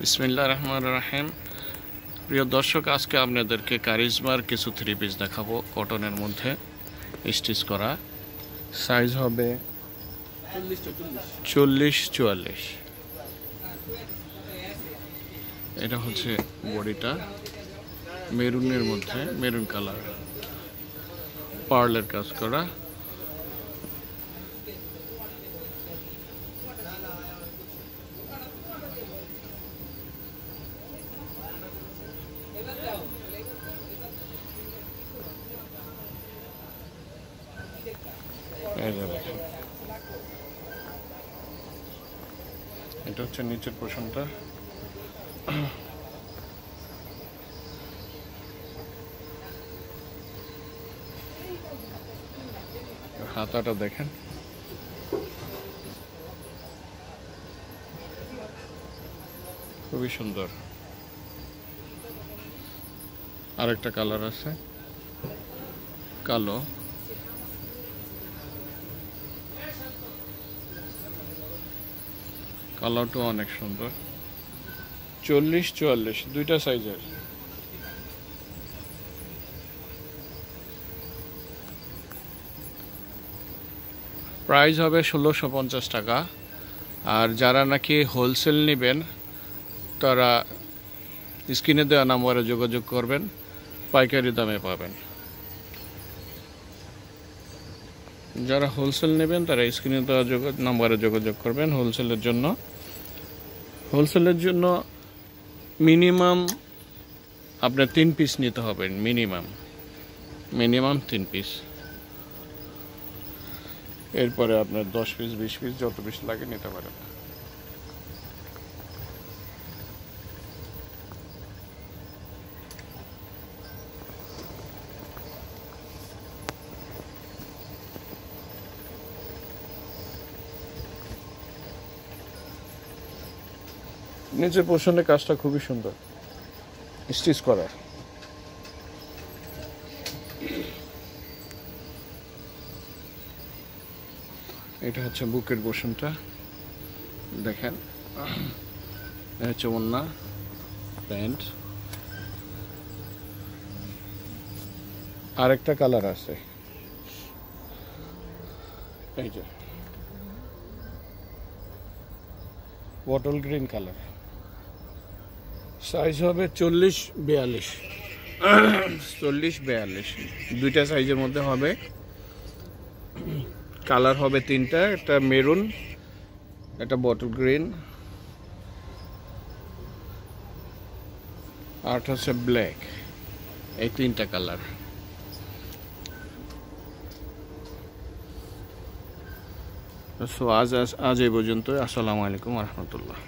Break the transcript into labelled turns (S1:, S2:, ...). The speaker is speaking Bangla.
S1: বিসমিল্লাহির রহমানির রহিম। প্রিয় দর্শক, আজকে আপনাদেরকে কারিজমার কিছু থ্রি পিস দেখাবো কটনের মধ্যে স্টিচ করা। সাইজ হবে 40-44। এটা হচ্ছে বডিটা, মেরুনের মধ্যে, মেরুন কালার, পার্লের কাজ করা। এটা হচ্ছে নিচের পোর্শনটা। হাতাটা দেখেন, খুবই সুন্দর। আরেকটা কালার আছে কালো, কালারটাও অনেক সুন্দর। 40-44 দুইটা সাইজের। প্রাইস হবে 1650 টাকা। আর যারা নাকি হোলসেল নেবেন তারা স্ক্রিনে দেওয়া নাম্বারে যোগাযোগ করবেন, পাইকারি দামে পাবেন। যারা হোলসেল নেবেন তারা স্ক্রিনে দেওয়া নাম্বারে যোগাযোগ করবেন। হোলসেলের জন্য মিনিমাম আপনার 3 পিস নিতে হবে, মিনিমাম 3 পিস। এরপরে আপনার 10 পিস 20 পিস যত পিস লাগে নিতে পারেন। নিচের পোর্শনের কাজটা খুবই সুন্দর স্টিচ করা। এটা হচ্ছে বুকের পোর্শনটা, দেখেন। এটা হচ্ছে ওড়না, প্যান্ট। আরেকটা কালার আছে, এই যে বটল গ্রিন কালার। সাইজ হবে 40-42 দুইটা সাইজের মধ্যে হবে। কালার হবে তিনটা, একটা মেরুন, একটা বটল গ্রিন, আর হচ্ছে ব্ল্যাক। এই তিনটা কালার। আজ এই পর্যন্ত। আসসালামু আলাইকুম ওয়া রাহমাতুল্লাহ।